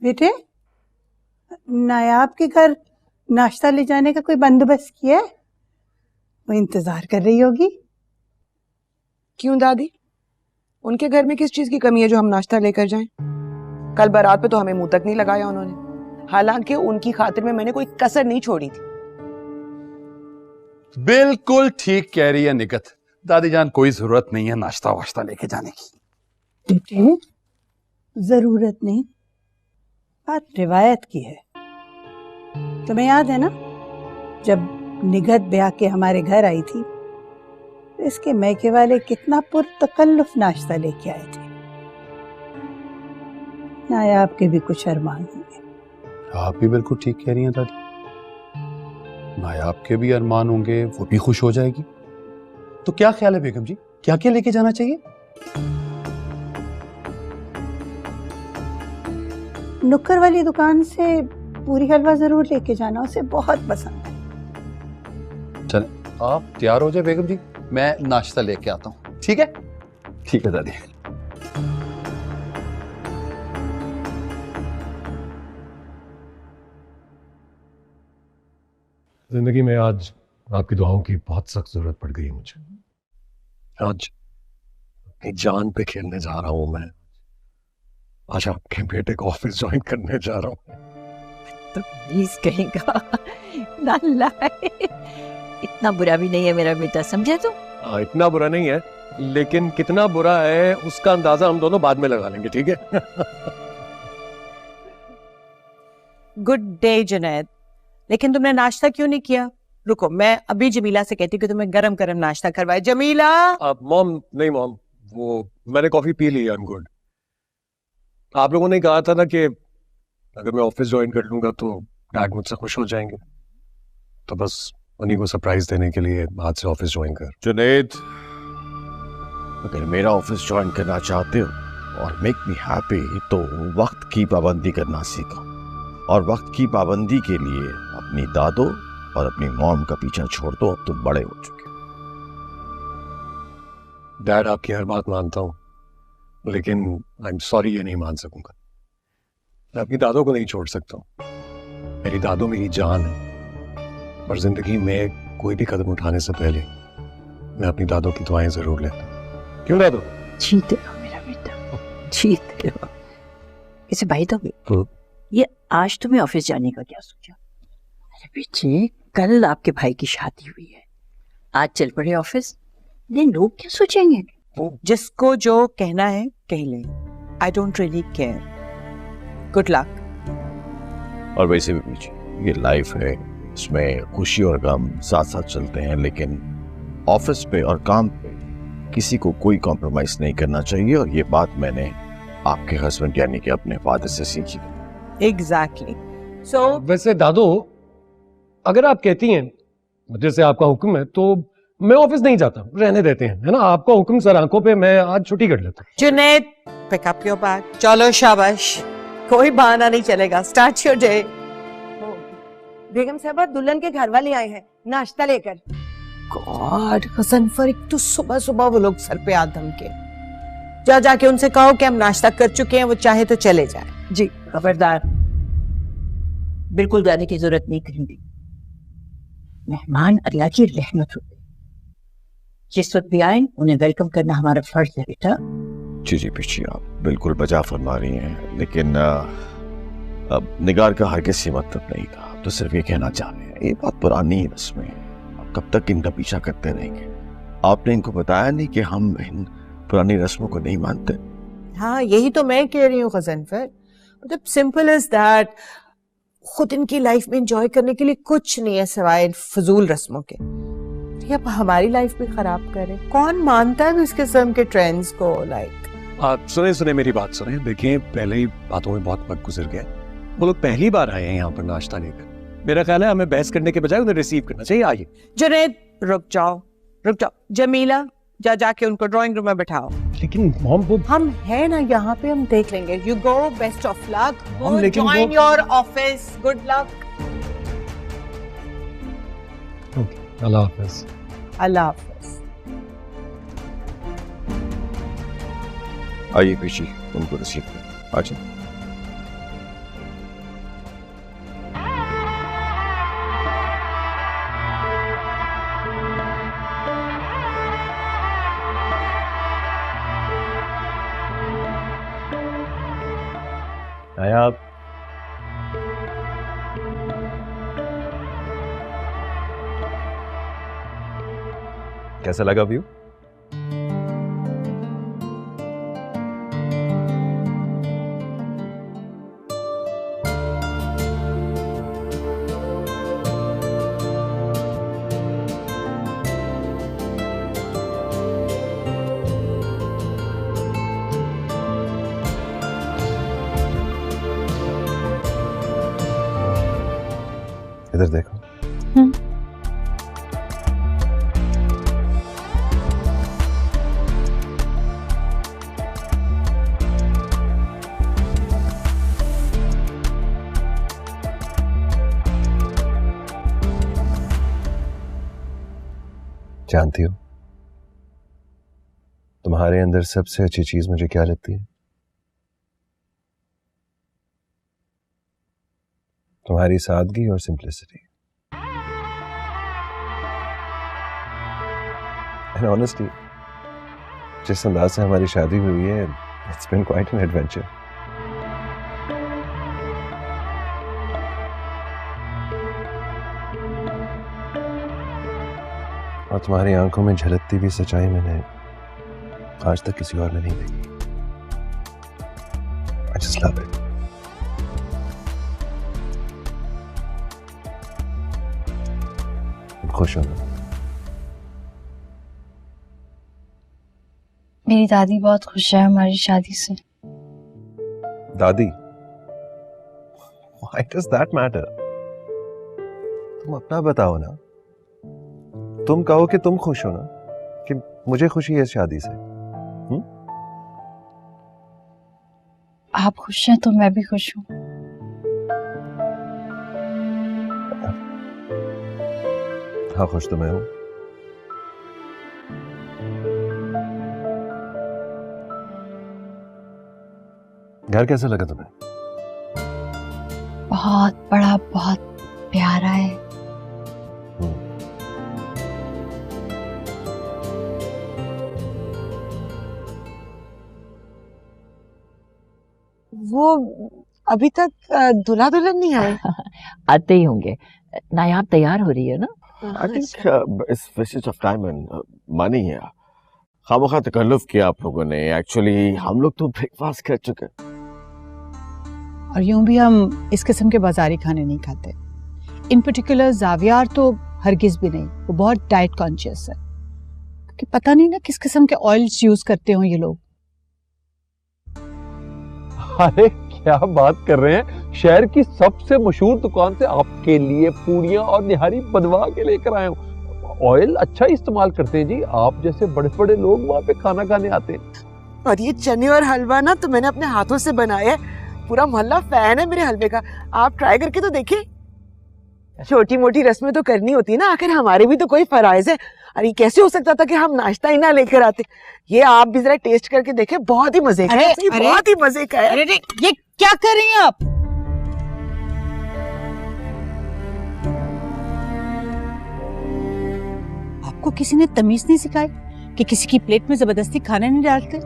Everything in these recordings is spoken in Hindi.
बेटे, नायाब के घर नाश्ता ले जाने का कोई बंदोबस्त किया है? वो इंतजार कर रही होगी। क्यों दादी, उनके घर में किस चीज की कमी है जो हम नाश्ता लेकर जाएं? कल बारात पे तो हमें मुंह तक नहीं लगाया उन्होंने, हालांकि उनकी खातिर में मैंने कोई कसर नहीं छोड़ी थी। बिल्कुल ठीक कह रही है निकत। दादी जान, कोई जरूरत नहीं है नाश्ता वाश्ता लेके जाने की। बेटे, जरूरत नहीं, बात रिवायत की है। तुम्हें याद है ना, जब निगत ब्याह के हमारे घर आई थी तो इसके मैके वाले कितना पुरतकल्लुफ नाश्ता लेके आए थे। नायाब के भी कुछ अरमान होंगे। आप भी बिल्कुल ठीक कह रही हैं दादी, नायाब के भी अरमान होंगे, वो भी खुश हो जाएगी। तो क्या ख्याल है बेगम जी, क्या क्या लेके जाना चाहिए? नुक्कर वाली दुकान से पूरी हलवा जरूर लेके जाना, उसे बहुत पसंद है। चल आप तैयार हो जाए बेगम जी, मैं नाश्ता लेके आता हूँ। ठीक है? ठीक है दादी। जिंदगी में आज आपकी दुआओं की बहुत सख्त जरूरत पड़ गई है मुझे। आज अपनी जान पे खेलने जा रहा हूं मैं। आज आपके बेटे को ऑफिस ज्वाइन करने जा रहा हूं। तो प्लीज कहेगा नालायक, इतना बुरा भी नहीं है मेरा बेटा, समझे तुम? इतना बुरा नहीं है, लेकिन कितना बुरा है उसका अंदाजा हम दोनों बाद में लगा लेंगे, ठीक है? गुड डे जुनैद, लेकिन तुमने नाश्ता क्यों नहीं किया? रुको, मैं अभी जमीला से कहती हूँ कि तुम्हें गरम गरम नाश्ता करवाए। जमीला! मॉम, नहीं मॉम, वो मैंने कॉफी पी ली, आई एम गुड। आप लोगों ने कहा था ना कि अगर मैं ऑफिस ज्वाइन कर लूंगा तो डैड मुझसे खुश हो जाएंगे, तो बस उन्हीं को सरप्राइज देने के लिए आज से ऑफिस ज्वाइन कर। जुनैद, अगर मेरा ऑफिस ज्वाइन करना चाहते हो और मेक मी हैप्पी तो वक्त की पाबंदी करना सीखो, और वक्त की पाबंदी के लिए अपनी दादो और अपनी मॉम का पीछा छोड़ दो, अब तुम बड़े हो चुके। डैड, आपकी हर बात मानता हूँ, लेकिन आई एम सॉरी, ये नहीं मान सकूंगा। मैं अपनी दादो को नहीं छोड़ सकता हूँ। मेरी दादो मेरी जान है, पर जिंदगी में कोई भी कदम उठाने से पहले मैं अपनी दादो की दुआएं जरूर लेता हूँ। क्यों दादो? जीते रहो मेरा बेटा, जीते रहो। इसे भाई तो ये आज तुम्हें ऑफिस जाने का क्या सोचा? अरे बेटे, कल आपके भाई की शादी हुई है, आज चल पड़े ऑफिस, लेकिन लोग क्या सोचेंगे? जिसको जो कहना है कह ले, I don't really care. Good luck. और वैसे भी पीछे ये लाइफ है, इसमें खुशी और गम साथ साथ चलते हैं, लेकिन ऑफिस पे और काम पे किसी को कोई कॉम्प्रोमाइज नहीं करना चाहिए, और ये बात मैंने आपके हस्बैंड यानी कि अपने फादर से सीखी। एग्जैक्टली। सो वैसे दादो, अगर आप कहती हैं जैसे आपका हुक्म है, तो मैं ऑफिस नहीं जाता, रहने देते हैं, है ना? आपका हुक्म सर आंखों पे, मैं आज छुट्टी कर लेता हूँ। Junaid, pick up your bag, चलो शाबाश, कोई बहाना नहीं चलेगा। Start your day. बेगम साहबा, दुल्हन के घर वाले आए हैं नाश्ता लेकर। गॉड, हसनफर, एक तो सुबह सुबह वो लोग सर पे हाथ धमके। जा जाके उनसे कहो कि हम नाश्ता कर चुके हैं, वो चाहे तो चले जाए। जी खबरदार, बिल्कुल जाने की जरूरत नहीं करेंगे। मेहमान अल्लाह की रहमत होते, जिस वक्त भी आए उन्हें वेलकम करना हमारा फर्ज है बेटा। जी जी पीछे आप बिल्कुल बजा फरमा रही हैं, लेकिन अब निगार का हरगिज़ से मतलब नहीं था, तो सिर्फ ये कहना चाह रहे हैं, ये बात पुरानी रस्में हैं, अब कब तक इनका पीछा करते रहेंगे? आपने इनको बताया नहीं कि हम इन पुरानी रस्मों को नहीं मानते? हाँ, यही तो मैं कह रही हूँ गजनफर, मतलब सिंपल इज दैट। खुद इनकी लाइफ में एंजॉय करने के लिए कुछ नहीं है सिवाय फजूल रस्मों के। अब हमारी लाइफ भी खराब करे, कौन मानता है इस किस्म के ट्रेंड्स को? लाइक आप सुने मेरी बात सुने। देखिए, पहले ही बातों में बहुत वक्त गुजर गया, वो लोग पहली बार आए हैं यहाँ पर नाश्ता लेकर। मेरा ख्याल है हमें बहस करने के बजाय उन्हें रिसीव करना चाहिए। आइए। जुनैद, रुक जाओ। जमीला, जाके उनको ड्राइंग रूम में बैठाओ। लेकिन मॉम, वो हम है ना यहाँ पे, हम देख लेंगे। You go, best of luck, लेकिन join your office, good luck. अल्लाह हाफिज। अल्लाह हाफिज। आइए पीछे उनको रिसीव करें। अच्छा कैसा लगा व्यू? इधर देखो। जानती हो तुम्हारे अंदर सबसे अच्छी चीज मुझे क्या लगती है? तुम्हारी सादगी और सिंप्लिसिटी। एंड ऑनेस्टली जिस अंदाज से हमारी शादी हुई है, it's been quite an adventure. और तुम्हारी आंखों में झलकती हुई सच्चाई मैंने आज तक किसी और में नहीं देखी। I just love it. तुम खुश हो ना? मेरी दादी बहुत खुश है हमारी शादी से। दादी? Why does that matter? तुम अपना बताओ ना। तुम कहो कि तुम खुश हो ना, कि मुझे खुशी है इस शादी से। आप खुश हैं तो मैं भी खुश हूँ। हाँ, खुश तो मैं हूं। घर कैसा लगा तुम्हें? बहुत बड़ा, बहुत प्यारा है। वो अभी तक दूल्हा दुल्हन नहीं आए? आते ही होंगे। नायाब तैयार हो रही है ना? I think it's wastage of time and money है। खामोखा तकल्लुफ किया आप लोगों ने। एक्चुअली हम लोग तो ब्रेकफास्ट कर चुके। और यूं भी हम इस किस्म के बाजारी खाने नहीं खाते। इन पर्टिकुलर जावियार तो हरगिज भी नहीं। वो बहुत डाइट कॉन्शियस है, क्योंकि पता नहीं ना किस किस्म के ऑयल्स यूज करते हो ये लोग। अरे क्या बात कर रहे हैं, शहर की सबसे मशहूर दुकान से आपके लिए पूड़ियां और निहारी बनवा के लेकर आया हूँ। ऑयल अच्छा इस्तेमाल करते हैं जी, आप जैसे बड़े बड़े लोग वहाँ पे खाना खाने आते हैं। और ये चने और हलवा ना तो मैंने अपने हाथों से बनाया है। पूरा मोहल्ला फैन है मेरे हलवे का। आप ट्राई करके तो देखिए। छोटी मोटी रस्में तो करनी होती है ना, आखिर हमारे भी तो कोई फराइज है। अरे कैसे हो सकता था कि हम नाश्ता ही ना लेकर आते। ये आप भी जरा टेस्ट करके देखें, बहुत ही मजे का है। बहुत ही मजे का है। अरे ये क्या कर रही हैं आप? आपको किसी ने तमीज नहीं सिखाई कि किसी की प्लेट में जबरदस्ती खाना नहीं डालते?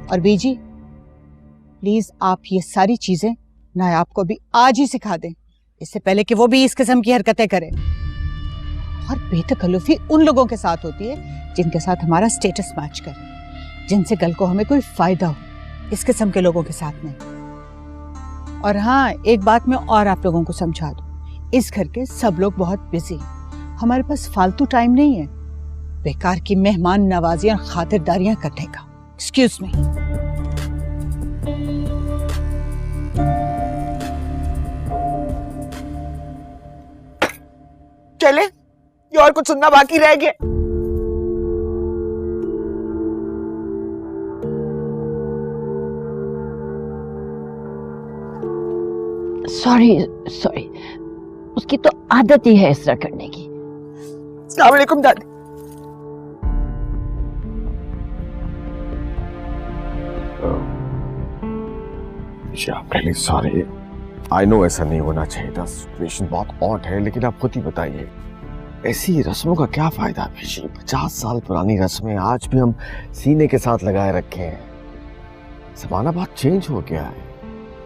और बीजी प्लीज आप ये सारी चीजें नायाब को भी आज ही सिखा दें, इससे पहले कि वो भी इस किस्म की हरकतें करे। और बेतकल्लुफी उन लोगों के साथ होती है जिनके साथ हमारा स्टेटस मैच करे, जिनसे कल को हमें कोई फायदा हो। इस किस्म के लोगों के साथ नहीं। और हाँ, एक बात मैं और आप लोगों को समझा दूं, इस घर के सब लोग बहुत बिजी हैं। हमारे पास फालतू टाइम नहीं है बेकार की मेहमान नवाजियां खातिरदारियां करने का। Excuse me. चले, ये और कुछ सुनना बाकी रह गया। सॉरी, उसकी तो आदत ही है इस तरह करने की। अस्सलाम वालेकुम दादी। Really sorry. आई नो ऐसा नहीं होना चाहिए था। सिचुएशन बहुत ऑड है, लेकिन आप खुद ही बताइए, ऐसी रस्मों का क्या फायदा? 50 साल पुरानी रस्में आज भी हम सीने के साथ लगाए रखे हैं। जमाना बहुत चेंज हो गया है।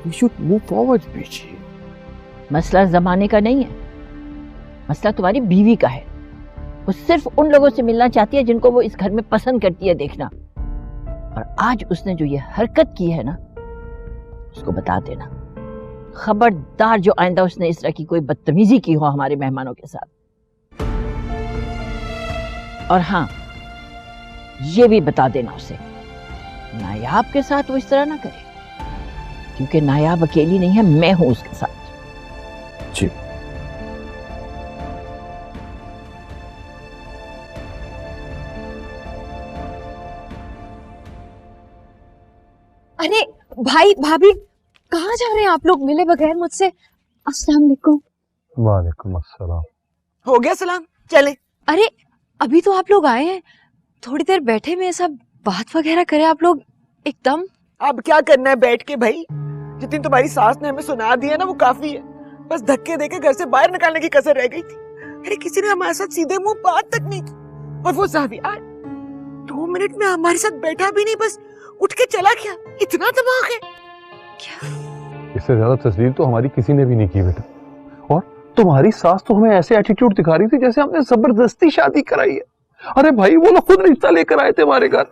We should move forward, बेची। मसला जमाने का नहीं है, मसला तुम्हारी बीवी का है। वो सिर्फ उन लोगों से मिलना चाहती है जिनको वो इस घर में पसंद करती है देखना। और आज उसने जो ये हरकत की है ना, उसको बता देना, खबरदार जो आइंदा उसने इस तरह की कोई बदतमीजी की हो हमारे मेहमानों के साथ। और हाँ, ये भी बता देना उसे, नायाब के साथ वो इस तरह ना करे, क्योंकि नायाब अकेली नहीं है, मैं हूं उसके साथ। जी। अरे भाई भाभी, कहाँ जा रहे हैं आप लोग मिले बगैर मुझसे? अस्सलाम वालेकुम। वालेकुम अस्सलाम। हो गया सलाम, चले। अरे अभी तो आप लोग आए हैं, थोड़ी देर बैठे में सब बात वगैरह करें आप लोग एकदम। अब क्या करना है बैठ के भाई? जितनी तुम्हारी सास ने हमें सुना दिया ना वो काफी है। बस धक्के देके घर से बाहर निकालने की कसर रह गई थी। अरे किसी ने हमारे साथ सीधे मुंह बात तक नहीं की। और वो जावियार 2 मिनट में हमारे साथ बैठा भी नहीं, बस उठ के चला गया। इतना दिमाग है क्या? इससे ज्यादा तस्लीम तो हमारी किसी ने भी नहीं की बेटा। और तुम्हारी सास तो हमें ऐसे एटीट्यूड दिखा रही थी जैसे हमने जबरदस्ती शादी कराई है। अरे भाई, वो लोग खुद रिश्ता लेकर आए थे हमारे घर।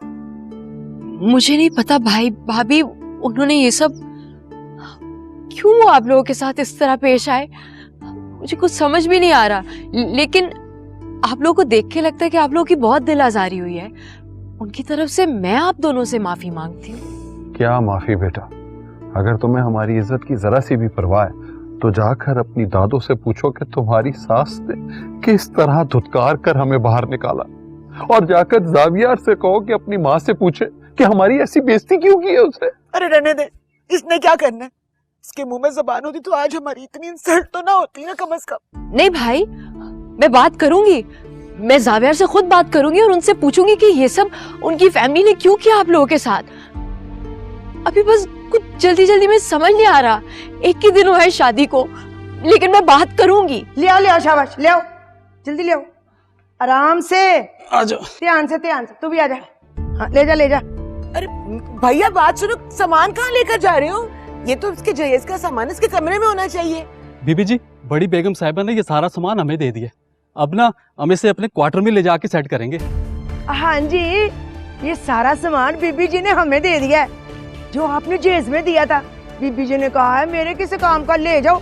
मुझे नहीं पता भाई भाभी, उन्होंने ये सब क्यों वो आप लोगों के साथ इस तरह पेश आए, मुझे कुछ समझ भी नहीं आ रहा। लेकिन आप लोगों को देख के लगता है कि आप लोगों की बहुत दिल आजारी हुई है। उनकी तरफ से मैं आप दोनों से माफी मांगती हूँ। क्या माफी बेटा? अगर तुम्हें हमारी इज्जत की जरा सी भी परवाह है तो जाकर अपनी दादों से पूछो कि तुम्हारी सास ने किस तरह धुतकार कर हमें बाहर निकाला। और जाकर जावियार से कहो कि अपनी माँ से पूछे कि हमारी ऐसी बेइज्जती क्यों की है उसने। अरे रहने दे, इसने क्या करना है? इसके मुंह में जबान होती तो आज हमारी इतनी इंसल्ट तो ना होती ना कम से कम। नहीं भाई, मैं बात करूंगी, मैं जावियार से खुद बात करूंगी और उनसे पूछूंगी कि ये सब उनकी फैमिली ने क्यों किया आप लोगों के साथ। अभी बस कुछ जल्दी जल्दी में समझ नहीं आ रहा, एक ही दिन हुआ है शादी को, लेकिन मैं बात करूंगी। ले आओ शाबाश, ले आओ जल्दी, ले आओ आराम से, आ जाओ। ध्यान से तू भी आ जा। हाँ, ले जा। अरे भैया बात सुनो, सामान कहाँ लेकर जा रहे हो? ये तो इसके जहेज का सामान इसके कमरे में होना चाहिए। बीबी जी, बड़ी बेगम साहिबा ने ये सारा सामान हमें दे दिया। अब ना हम इसे अपने क्वार्टर में ले जाके सेट करेंगे। हाँ जी, ये सारा सामान बीबी जी ने हमें दे दिया है, जो आपने जहेज में दिया था। बीबी जी ने कहा है मेरे किसी काम का ले जाओ।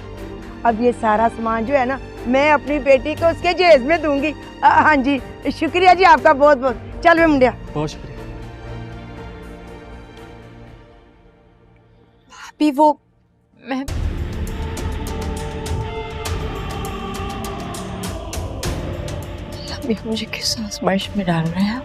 अब ये सारा सामान जो है ना, मैं अपनी बेटी को उसके जहेज में दूंगी। हाँ जी, शुक्रिया जी आपका बहुत बहुत। चल वे मुंडिया। बहुत शुक्रिया। भाभी वो मैं मुझे किस आजमाइश में डाल रहे हैं?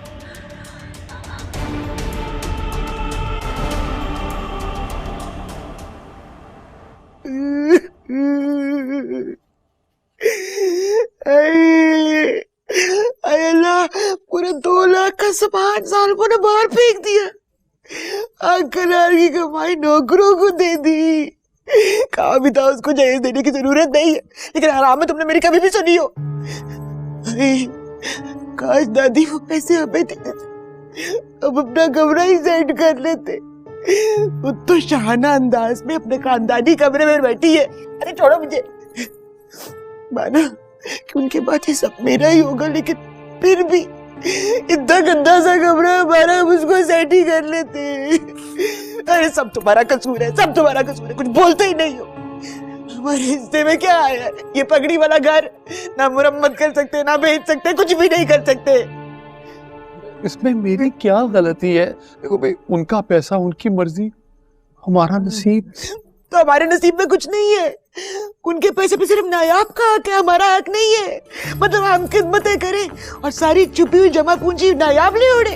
अल्लाह, पूरे 2 लाख का सामान सालमों ने बाहर फेंक दिया। अंकल की कमाई नौकरों को दे दी। कहा भी था उसको जहेज देने की जरूरत नहीं है, लेकिन आराम में तुमने मेरी कभी भी सुनी हो? काश दादी वो पैसे हमें दे देते, अब अपना कमरा ही सेट कर लेते। वो तो शाहाना अंदाज में अपने खानदानी कमरे में बैठी है। अरे छोड़ो मुझे, माना कि उनके बाद ये सब मेरा ही होगा, लेकिन फिर भी इतना गंदा सा कमरा हमारा, हम उसको सेट ही कर लेते। अरे सब तुम्हारा कसूर है, सब तुम्हारा कसूर है, कुछ बोलते ही नहीं हो। हमारे हिस्से में क्या आया? ये पगड़ी वाला घर ना मुरम्मत कर सकते, ना बेच सकते, कुछ भी नहीं कर सकते। इसमें मेरी क्या गलती है? देखो भाई, उनका पैसा, उनकी मर्जी, हमारा नसीब। तो हमारे नसीब में कुछ नहीं है। उनके पैसे पे सिर्फ नायाब का हक है, हमारा हक नहीं है। मतलब हम खिदमतें करें और सारी छुपी हुई जमा पूंजी नायाब ले उड़े।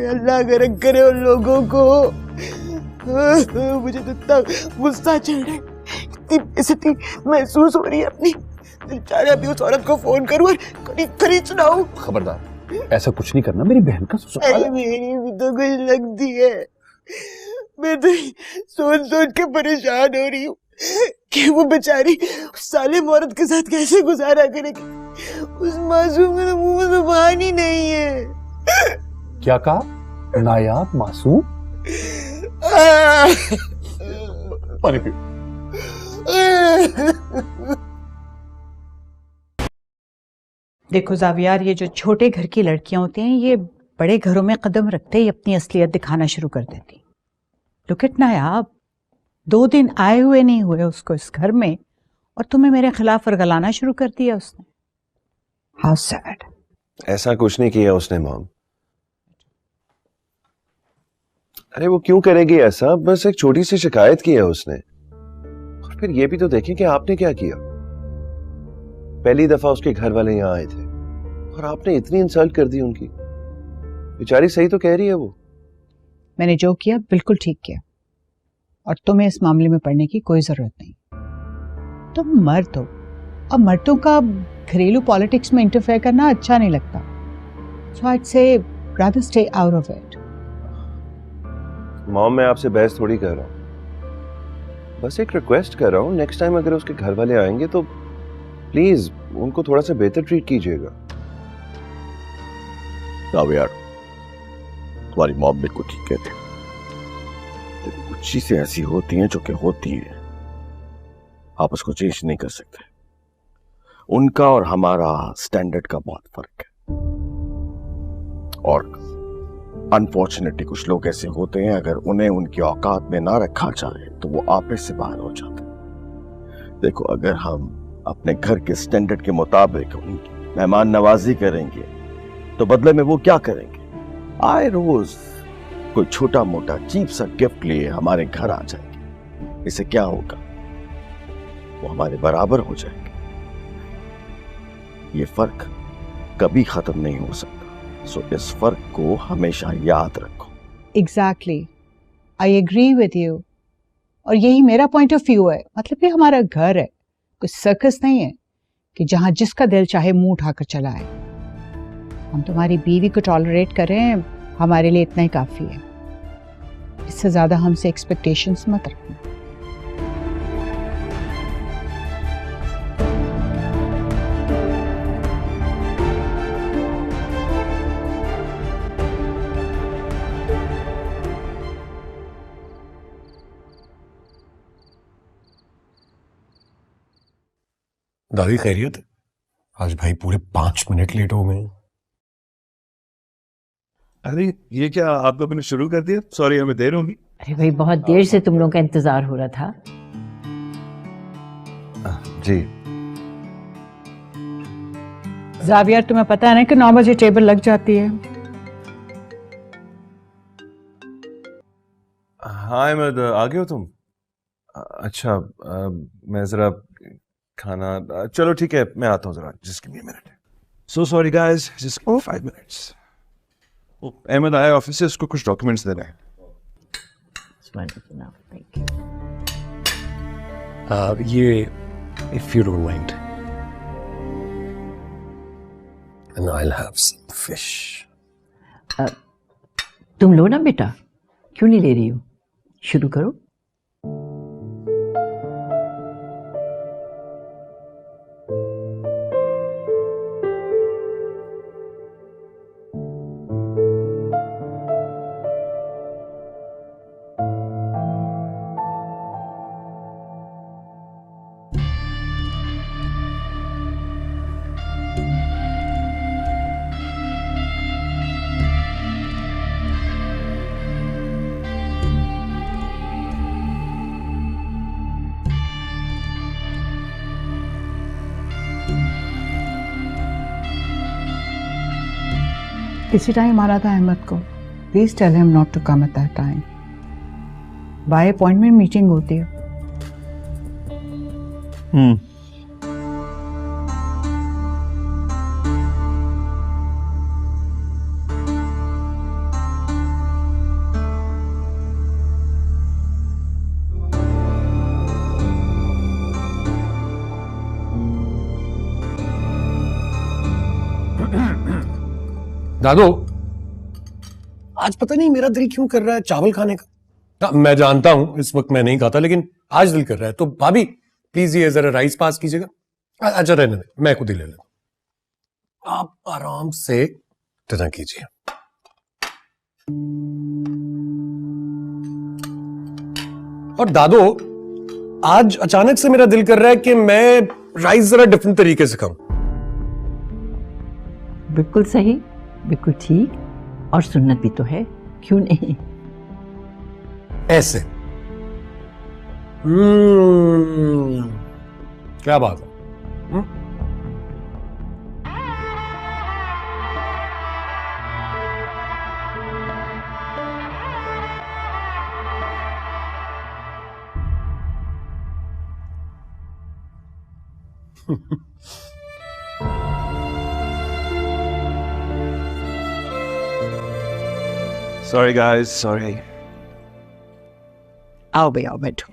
अल्लाह गरक करे उन लोगों को। मुझे तो इतना गुस्सा चढ़ रहा है, इतनी बेइज्जती महसूस हो रही है अपनी। चाहे अभी उस औरत को फोन करूं और करीब सुनाऊं। खबरदार, ऐसा कुछ नहीं करना, मेरी बहन का ससुराल है। मेरी भी तो कुछ लगती है। मैं तो सोच सोच के परेशान हो रही हूँ कि वो बेचारी उस सालिम औरत के साथ कैसे गुजारा करेगी। उस मासूम के मुंह में जुबान ही नहीं है। क्या कहा? नायाब मासूम? पानी पियो। देखो जावियार, ये जो छोटे घर की लड़कियां होती हैं ये बड़े घरों में कदम रखते ही अपनी असलियत दिखाना शुरू कर देती। लुक एट नायाब, 2 दिन आए हुए नहीं हुए उसको इस घर में और तुम्हें मेरे खिलाफ वर्गलाना शुरू कर दिया उसने। How sad. ऐसा कुछ नहीं किया उसने मॉम। अरे वो क्यों करेगी ऐसा? बस एक छोटी सी शिकायत की है उसने। और फिर ये भी तो देखें कि आपने क्या किया। पहली दफा उसके घर वाले यहाँ आए थे और आपने इतनी इंसल्ट कर दी उनकी। बेचारी सही तो कह रही है वो। मैंने जो किया बिल्कुल ठीक किया और तुम्हें इस मामले में पड़ने की कोई जरूरत नहीं। तुम मर्द हो और मर्दों का घरेलू पॉलिटिक्स में इंटरफेयर करना अच्छा नहीं लगता। सो I'd say rather stay out of it. Mom, मैं आपसे बहस थोड़ी कर रहा हूँ, बस एक रिक्वेस्ट कर रहा हूँ। नेक्स्ट टाइम अगर उसके घर वाले आएंगे तो प्लीज उनको थोड़ा सा बेहतर ट्रीट कीजिएगा। यार, तुम्हारी मॉम बिल्कुल ठीक कहते हैं। लेकिन कुछ चीजें ऐसी होती हैं जो कि होती है, आप उसको चेंज नहीं कर सकते। उनका और हमारा स्टैंडर्ड का बहुत फर्क है और अनफॉर्चुनेटली कुछ लोग ऐसे होते हैं, अगर उन्हें उनकी औकात में ना रखा जाए तो वो आपे से बाहर हो जाते हैं। देखो, अगर हम अपने घर के स्टैंडर्ड के मुताबिक उनकी मेहमान नवाजी करेंगे तो बदले में वो क्या करेंगे? आए रोज कोई छोटा मोटा चीप सा गिफ्ट लिए हमारे घर आ जाएंगे। इससे क्या होगा? वो हमारे बराबर हो जाएंगे। ये फर्क कभी खत्म नहीं हो सकता। सो इस फर्क को हमेशा याद रखो। Exactly, I agree with you. और यही मेरा पॉइंट ऑफ व्यू है। मतलब ये हमारा घर है, कोई सर्कस नहीं है कि जहां जिसका दिल चाहे मुंह उठाकर चला आए। हम तुम्हारी बीवी को टॉलरेट करें, हमारे लिए इतना ही काफी है। इससे ज्यादा हमसे एक्सपेक्टेशंस मत रखना। दादी खैरियत? आज भाई पूरे 5 मिनट लेट हो गए। अरे ये क्या आप लोगों ने शुरू कर दिया? सॉरी, हमें देर होगी। अरे भाई, बहुत देर से तुम लोगों का इंतजार हो रहा था। जी जावियर, तुम्हें पता है ना कि 9 बजे टेबल लग जाती है। हाँ अहमद, आ गए हो तुम? अच्छा, मैं जरा खाना, चलो ठीक है, मैं आता हूँ जरा, just give me a minute. So sorry guys, just 5 minutes. Ahmed आया ऑफिस से, उसको कुछ डॉक्यूमेंट्स देना है। ये if you don't mind, and I'll have some fish. तुम लो ना बेटा, क्यों नहीं ले रही हो? शुरू करो। किसी टाइम आना था अहमद को। Please tell him not to come at that time. By appointment meeting होती है। दादू, आज पता नहीं मेरा दिल क्यों कर रहा है चावल खाने का। मैं जानता हूं इस वक्त मैं नहीं खाता, लेकिन आज दिल कर रहा है। तो भाभी प्लीज ये जरा राइस पास कीजिएगा। अच्छा रहने दे, मैं खुद ही ले लेता हूं। आप आराम से डिनर कीजिए। और दादू, आज अचानक से मेरा दिल कर रहा है कि मैं राइस जरा डिफरेंट तरीके से खाऊं। बिल्कुल सही, बिल्कुल ठीक, और सुन्नत भी तो है, क्यों नहीं। ऐसे क्या बात है? Sorry guys, sorry. आओ भैया, आओ बैठो।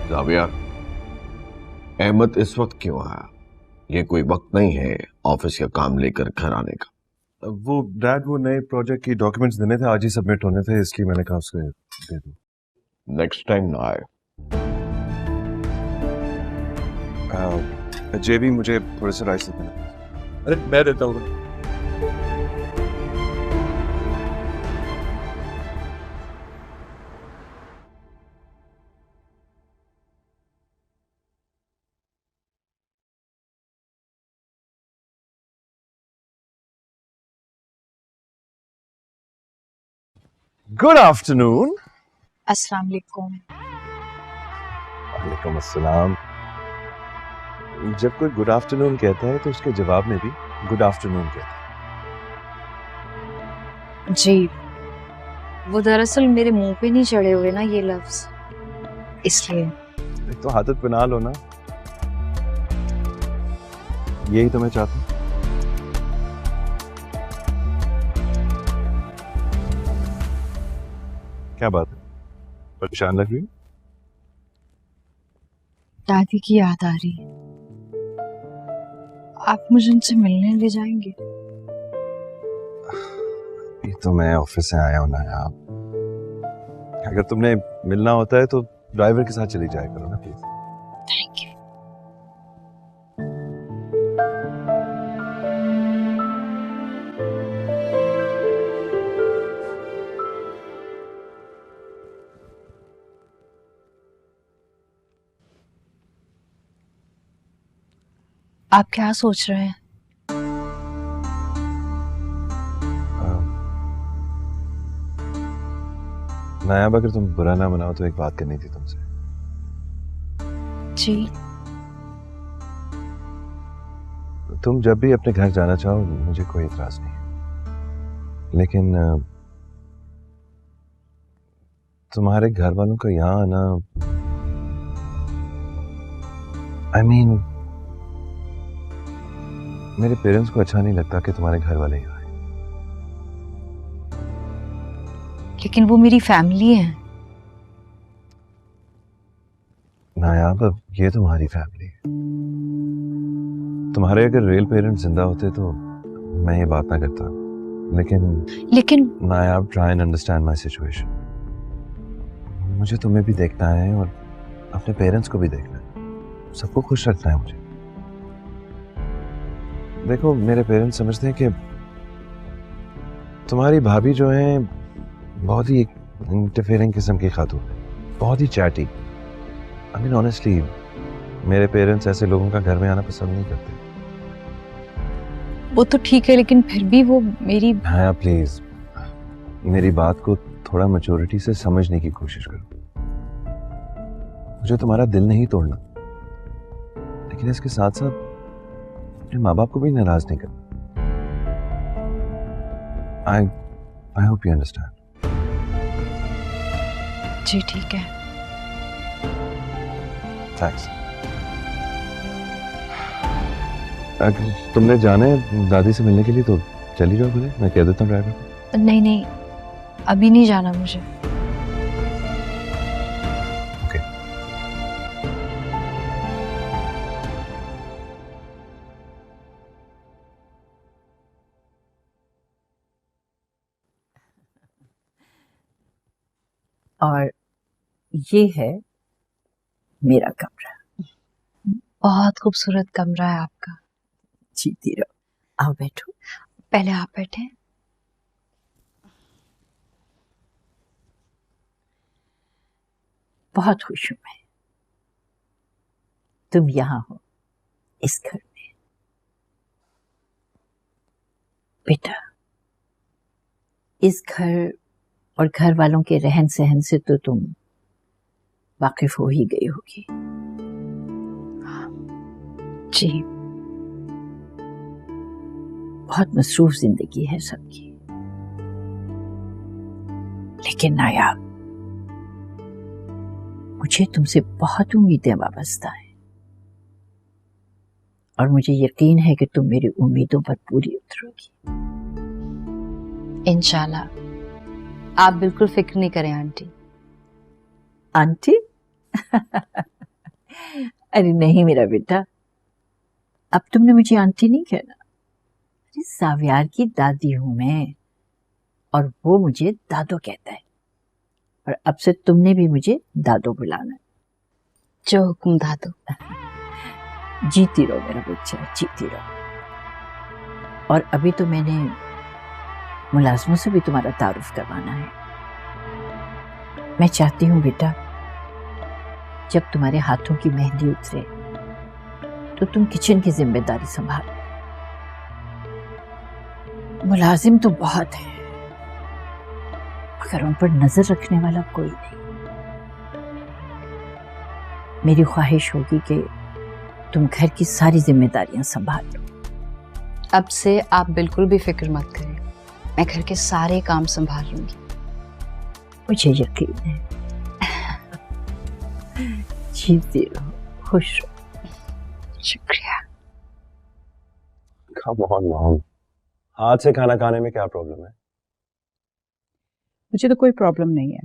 जाविया, अहमद इस वक्त क्यों आया? ये कोई वक्त नहीं है ऑफिस का काम लेकर घर आने का। वो डैड, वो नए प्रोजेक्ट की डॉक्यूमेंट्स देने थे, आज ही सबमिट होने थे, इसलिए मैंने कहा उसको दे दूं। नेक्स्ट टाइम ना आए। जेबी, मुझे थोड़े से राइस देना। अरे मैं देता हूँ। Good afternoon. अस्सलाम वालेकुम। वालेकुम अस्सलाम। जब कोई गुड आफ्टरनून कहता है तो उसके जवाब में भी गुड आफ्टरनून कहता है। जी, वो दरअसल मेरे मुंह पे नहीं चढ़े हुए ना ये लफ्ज, इसलिए। तो आदत बना लो ना, यही तो मैं चाहता हूँ। क्या बात है, परेशान लग रही हो? दादी की याद आ रही है। आप मुझे उनसे मिलने ले जाएंगे? ये तो मैं ऑफिस से आया हूं ना यार। अगर तुमने मिलना होता है तो ड्राइवर के साथ चली जाया करो ना प्लीज। Thank you. आप क्या सोच रहे हैं? नायाब, अगर तुम बुरा ना मनाओ तो एक बात करनी थी तुमसे। जी। तुम जब भी अपने घर जाना चाहो मुझे कोई इतराज नहीं है, लेकिन तुम्हारे घर वालों का यहाँ आना, I mean, मेरे पेरेंट्स को अच्छा नहीं लगता कि तुम्हारे घर वाले यहाँ आए। लेकिन वो मेरी फैमिली है। नायाब, अब ये तुम्हारी फैमिली है। तुम्हारे अगर रियल पेरेंट्स जिंदा होते तो मैं ये बात ना करता, लेकिन Nayab, try and understand my situation. मुझे तुम्हें भी देखना है और अपने पेरेंट्स को भी देखना है, सबको खुश रखना है मुझे। देखो, मेरे पेरेंट्स समझते हैं कि तुम्हारी भाभी जो है बहुत ही इंटरफेयरिंग किस्म की खातून है, बहुत ही चैटी। आई मीन ऑनेस्टली, मेरे पेरेंट्स ऐसे लोगों का घर में आना पसंद नहीं करते। वो तो ठीक है, लेकिन फिर भी वो मेरी। हाँ प्लीज, मेरी बात को थोड़ा मैच्योरिटी से समझने की कोशिश करो। मुझे तुम्हारा दिल नहीं तोड़ना, लेकिन इसके साथ साथ अपने माँ बाप को भी नाराज नहीं करना। I hope you understand. जी ठीक है। थैंक्स। अगर तुमने जाना है दादी से मिलने के लिए तो चली जाओ, बोले मैं कह देता हूँ ड्राइवर को। नहीं, अभी नहीं जाना मुझे। ओके। और ये है मेरा कमरा। बहुत खूबसूरत कमरा है आपका। जीती रहो। आओ बैठो। पहले आप बैठे। बहुत खुश हूं मैं तुम यहाँ हो इस घर में। बेटा, इस घर और घर वालों के रहन सहन से तो तुम वाकिफ हो ही गई होगी। जी। बहुत मसरूफ जिंदगी है सबकी, लेकिन नायाब, मुझे तुमसे बहुत उम्मीदें वाबस्ता हैं और मुझे यकीन है कि तुम मेरी उम्मीदों पर पूरी उतरोगी। इंशाल्लाह। आप बिल्कुल फिक्र नहीं करें आंटी। आंटी? अरे नहीं मेरा बेटा, अब तुमने मुझे आंटी नहीं कहना। अरे सावियार की दादी हूं मैं और वो मुझे दादो कहता है, और अब से तुमने भी मुझे दादो बुलाना। जो हुक्म दादो। जीती रहो मेरा बच्चा, जीती रहो। और अभी तो मैंने मुलाजमों से भी तुम्हारा तारुफ करवाना है। मैं चाहती हूँ बेटा, जब तुम्हारे हाथों की मेहंदी उतरे तो तुम किचन की जिम्मेदारी संभालो। मुलाजिम तो बहुत है, मगर उन पर नजर रखने वाला कोई नहीं। मेरी ख्वाहिश होगी कि तुम घर की सारी जिम्मेदारियां संभाल लो। अब से आप बिल्कुल भी फिक्र मत करें, मैं घर के सारे काम संभाल लूंगी। मुझे यकीन है। जीती रहो, खुश रहो। शुक्रिया। Come on, Mom. हाथ से खाना खाने में क्या प्रॉब्लम है? मुझे तो कोई प्रॉब्लम नहीं है,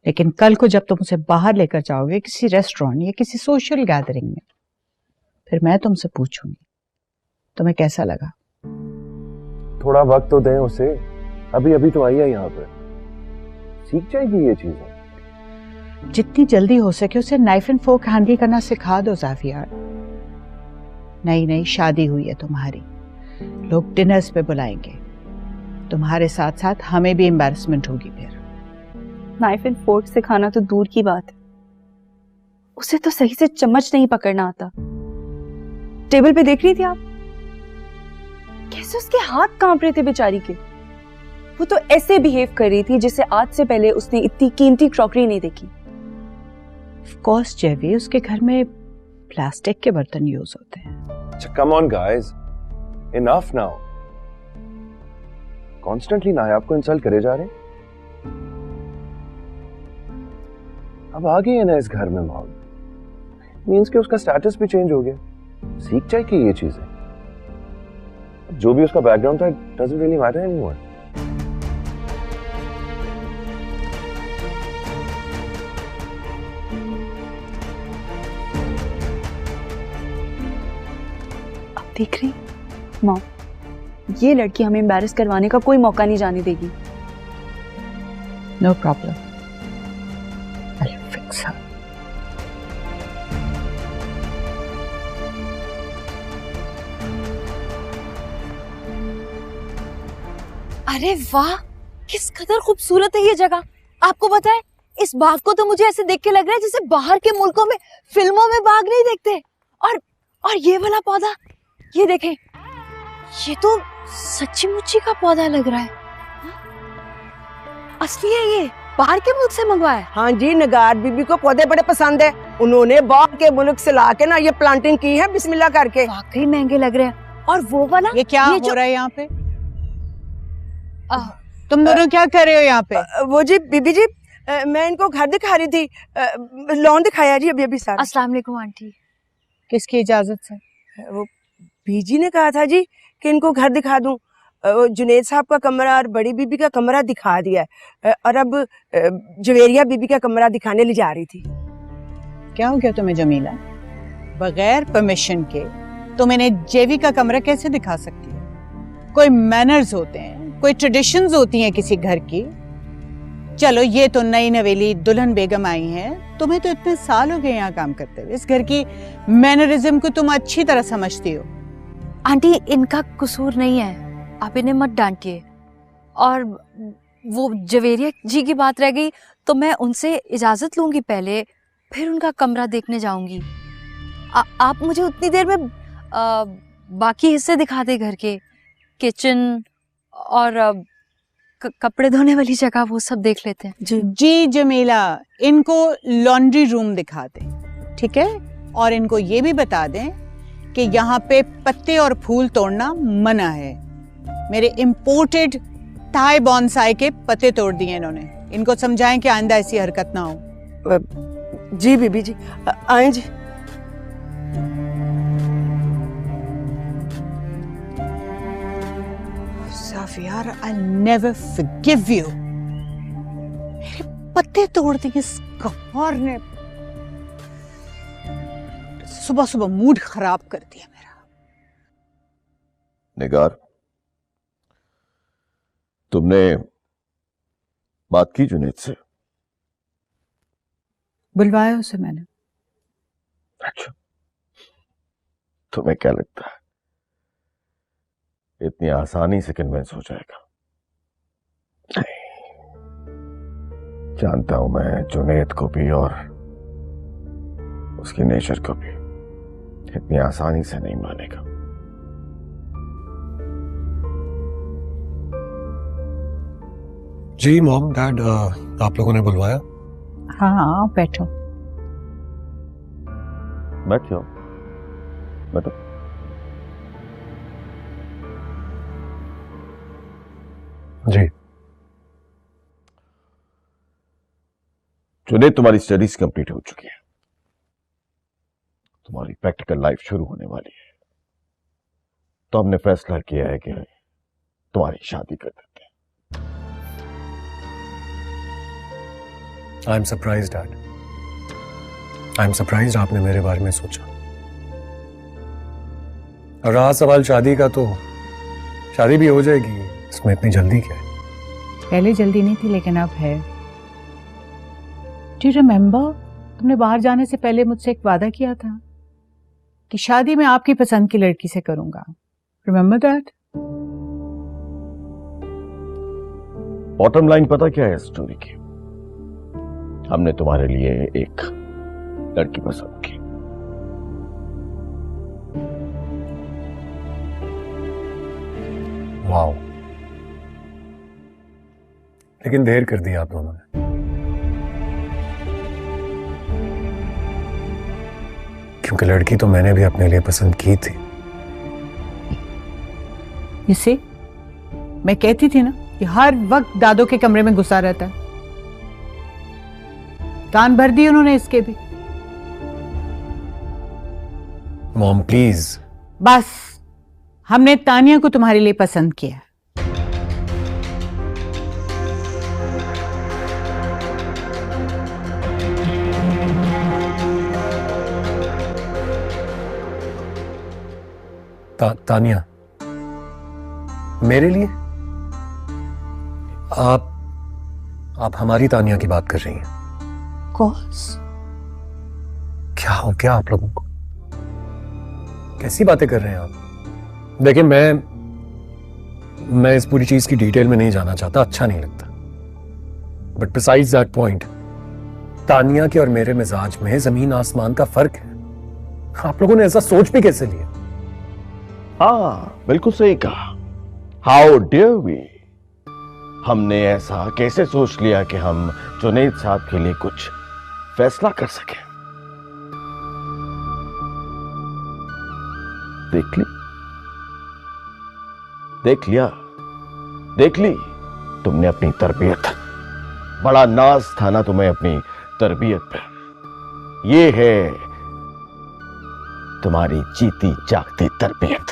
लेकिन कल को जब तुम उसे बाहर लेकर जाओगे किसी रेस्टोरेंट या किसी सोशल गैदरिंग में, फिर मैं तुमसे पूछूंगी तुम्हें कैसा लगा। थोड़ा वक्त तो दें उसे, अभी अभी तो आई है यहाँ पर, सीख जाएगी ये चीजें। जितनी जल्दी हो सके उसे नाइफ एंड फोर्क हैंडल करना सिखा दो ज़ाफियार। नई नई शादी हुई है तुम्हारी, लोग डिनर्स पे बुलाएंगे, तुम्हारे साथ साथ हमें भी एम्बैरेसमेंट होगी। फिर नाइफ एंड फोर्क सिखाना तो दूर की बात है, उसे तो सही से चम्मच नहीं पकड़ना आता। टेबल पे देख रही थी आप कैसे उसके हाथ कांप रहे थे बेचारी के। वो तो ऐसे बिहेव कर रही थी जैसे आज से पहले उसने इतनी कीमती क्रॉकरी नहीं देखी। ऑफ कोर्स जेवी, उसके घर में प्लास्टिक के बर्तन यूज होते हैं। Come on guys, enough now. Constantly नायाब को इंसल्ट करे जा रहे। अब आ गई है ना इस घर में मॉम, मींस कि उसका स्टेटस भी चेंज हो गया, सीख जाएगी ये चीजें। जो भी उसका बैकग्राउंड था, it doesn't really matter anymore. देख रही मॉम, ये लड़की हमें एम्बैरेस करवाने का कोई मौका नहीं जाने देगी। No problem, I'll fix her. अरे वाह, किस कदर खूबसूरत है ये जगह। आपको पता है, इस बाग को तो मुझे ऐसे देख के लग रहा है जैसे बाहर के मुल्कों में फिल्मों में बाग नहीं देखते। और ये वाला पौधा, ये देखें, ये तो सच्ची मुच्ची का पौधा लग रहा है। असली है ये, बाहर के मुल्क से मंगवाया है। हाँ जी, निगार बीबी को पौधे बड़े पसंद है, उन्होंने बाहर के मुल्क से लाके ना ये प्लांटिंग की है बिस्मिल्लाह करके। वाकई महंगे लग रहे हैं। और वो वाला, ये क्या हो रहा है यहाँ पे? तुम दोनों क्या कर रहे हो यहाँ पे? वो जी बीबी जी, मैं इनको घर दिखा रही थी, लॉन दिखाया जी अभी सारा। अस्सलाम वालेकुम आंटी। किसकी इजाजत से? वो बीजी ने कहा था जी कि इनको घर दिखा दूं। जुनेद साहब का कमरा और बड़ी बीबी का कमरा दिखा दिया है, और अब जवेरिया बीबी का कमरा दिखाने ले जा रही थी। क्या हो गया तुम्हें जमीला? बगैर परमिशन के तुम इन्हें जेवी का कमरा कैसे दिखा सकती है? कोई मैनर्स होते हैं, कोई ट्रेडिशंस होती हैं किसी घर की। चलो ये तो नई नवेली दुल्हन बेगम आई हैं, तुम्हें तो इतने साल हो गए यहाँ काम करते हुए, इस घर की मैनरिज्म को तुम अच्छी तरह समझती हो। आंटी इनका कसूर नहीं है, आप इन्हें मत डांटिए। और वो जवेरिया जी की बात रह गई तो मैं उनसे इजाजत लूंगी पहले, फिर उनका कमरा देखने जाऊंगी। आप मुझे उतनी देर में बाकी हिस्से दिखा दे घर के, किचन और कपड़े धोने वाली जगह, वो सब देख लेते हैं। जी जमीला, इनको लॉन्ड्री रूम दिखा दें, ठीक है? और इनको ये भी बता दें कि यहाँ पे पत्ते और फूल तोड़ना मना है। मेरे इम्पोर्टेड थाई बॉन्साई के पत्ते तोड़ दिए इन्होंने। इनको समझाएं कि आइंदा ऐसी हरकत ना हो। जी बीबी जी, आए जी। साफियार, I'll never forgive you। मेरे पत्ते तोड़ दिए इस गवार ने, सुबह सुबह मूड खराब कर दिया मेरा। निगार, तुमने बात की जुनैद से? बुलवाया उसे मैंने। अच्छा, तुम्हें क्या लगता है इतनी आसानी से कन्विंस हो जाएगा? जानता हूं मैं जुनैद को भी और उसकी नेचर को भी, इतनी आसानी से नहीं मानेगा। जी मॉम डैड, आप लोगों ने बुलवाया? हाँ बैठो। बैठ जाओ, बैठो। जी। जुनैद, तुम्हारी स्टडीज कंप्लीट हो चुकी है, तुम्हारी प्रैक्टिकल लाइफ शुरू होने वाली है, तो हमने फैसला किया है कि तुम्हारी शादी कर देते हैं। I am surprise dad, I am surprise आपने मेरे बारे में सोचा। और रहा सवाल शादी का, तो शादी भी हो जाएगी, इसमें इतनी जल्दी क्या है? पहले जल्दी नहीं थी लेकिन अब है। डू यू रिमेम्बर, तुमने बाहर जाने से पहले मुझसे एक वादा किया था कि शादी मैं आपकी पसंद की लड़की से करूंगा। Remember that? बॉटम लाइन पता क्या है स्टोरी की? हमने तुम्हारे लिए एक लड़की पसंद की। वाओ, लेकिन देर कर दी आप दोनों ने। क्योंकि लड़की तो मैंने भी अपने लिए पसंद की थी। इसे मैं कहती थी ना कि हर वक्त दादो के कमरे में घुसा रहता है। कान भर दिए उन्होंने इसके भी। Mom please. बस, हमने तानिया को तुम्हारे लिए पसंद किया। तानिया, मेरे लिए? आप हमारी तानिया की बात कर रही हैं? कोर्स। क्या हो गया आप लोगों को? कैसी बातें कर रहे हैं आप? देखिए, मैं इस पूरी चीज की डिटेल में नहीं जाना चाहता, अच्छा नहीं लगता। But besides that point, Tania के और मेरे मिजाज में जमीन आसमान का फर्क है। आप लोगों ने ऐसा सोच भी कैसे लिया? हाँ, बिल्कुल सही कहा। हाउ डेयर वी, हमने ऐसा कैसे सोच लिया कि हम जुनैद साहब के लिए कुछ फैसला कर सके। देख ली तुमने अपनी तरबियत। बड़ा नाज था ना तुम्हें अपनी तरबियत पर। ये है तुम्हारी जीती जागती तरबियत।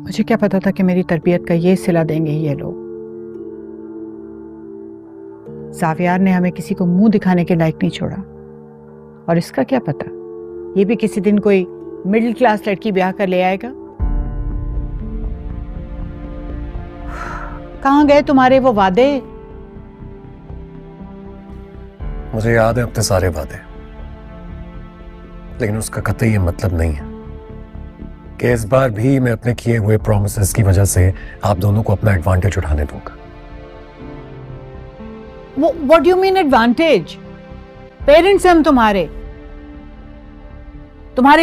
मुझे क्या पता था कि मेरी तरबियत का ये सिला देंगे ये लोग। ज़ावियार ने हमें किसी को मुंह दिखाने के लायक नहीं छोड़ा। और इसका क्या पता, ये भी किसी दिन कोई मिडिल क्लास लड़की ब्याह कर ले आएगा। कहाँ गए तुम्हारे वो वादे? मुझे याद है अपने सारे वादे, लेकिन उसका कतई ये मतलब नहीं है कि इस बार भी मैं अपने किए हुए प्रॉमिसेस की वजह से आप दोनों को अपना एडवांटेज उठाने दूंगा। What do you mean advantage? Parents हैं हम तुम्हारे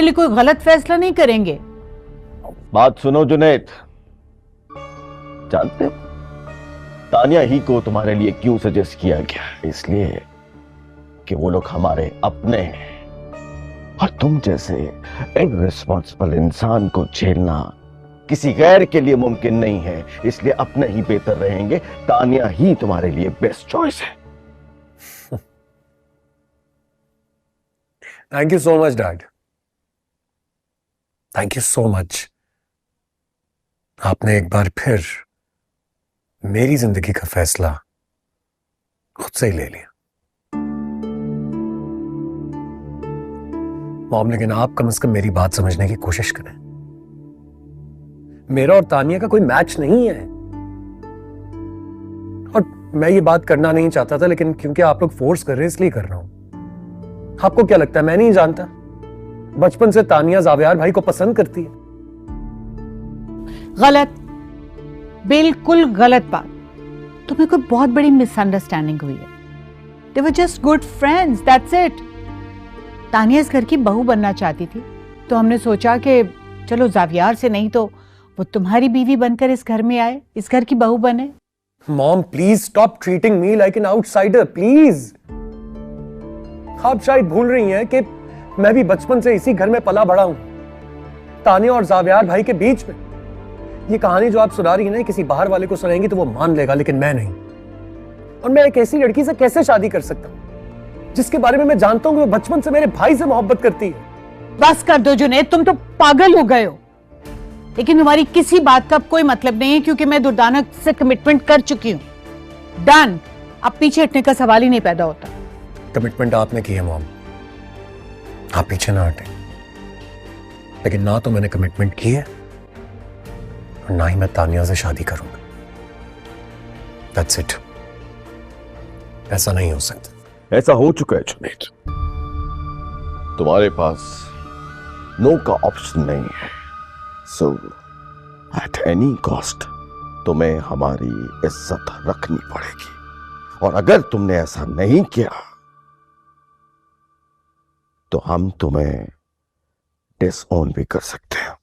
लिए कोई गलत फैसला नहीं करेंगे। बात सुनो जुनैद, जानते हो तानिया ही को तुम्हारे लिए क्यों सजेस्ट किया गया? इसलिए कि वो लोग हमारे अपने हैं और तुम जैसे इररिस्पॉन्सिबल इंसान को झेलना किसी गैर के लिए मुमकिन नहीं है, इसलिए अपने ही बेहतर रहेंगे। तानिया ही तुम्हारे लिए बेस्ट चॉइस है। Thank you so much dad, thank you so much. आपने एक बार फिर मेरी जिंदगी का फैसला खुद से ही ले लिया। मॉम, लेकिन आप कम से कम मेरी बात समझने की कोशिश करें। मेरा और तानिया का कोई मैच नहीं है, और मैं ये बात करना नहीं चाहता था, लेकिन क्योंकि आप लोग फोर्स कर रहे हैं इसलिए कर रहा हूं। आपको क्या लगता है मैं नहीं जानता? बचपन से तानिया जावियार भाई को पसंद करती है। गलत, बिल्कुल गलत बात। तुम्हें कोई बहुत बड़ी मिसअंडरस्टैंडिंग हुई है। They were just good friends, that's it. Tania इस घर की बहू बनना चाहती थी, तो हमने सोचा कि चलो जावियार से नहीं तो वो तुम्हारी बीवी बनकर इस घर में आए, इस घर की बहू बने। Mom please stop treating me like an outsider please. आप शायद भूल रही हैं कि मैं भी बचपन से इसी घर में पला बड़ा हूं, तानिया और जावियार भाई के बीच में। ये कहानी जो आप सुना रही है ना, किसी बाहर वाले को सुनाएंगी तो वो मान लेगा, लेकिन मैं नहीं। और मैं एक ऐसी लड़की से कैसे शादी कर सकता हूं जिसके बारे में मैं जानता हूं कि वो बचपन से मेरे भाई से मोहब्बत करती है। बस कर दो जुनैद, तुम तो पागल हो गए हो। लेकिन तुम्हारी किसी बात का कोई मतलब नहीं है, क्योंकि मैं दुर्दाना से कमिटमेंट कर चुकी हूं। डन, अब पीछे हटने का सवाल ही नहीं पैदा होता। कमिटमेंट आपने की है मॉम, आप पीछे ना हटें। लेकिन ना तो मैंने कमिटमेंट की है और ना ही मैं तानिया से शादी करूंगा। That's it. ऐसा नहीं हो सकता। ऐसा हो चुका है जुनैद, तुम्हारे पास नो का ऑप्शन नहीं है। सो एट एनी कॉस्ट तुम्हें हमारी इज्जत रखनी पड़ेगी, और अगर तुमने ऐसा नहीं किया तो हम तुम्हें डिसऑन भी कर सकते हैं।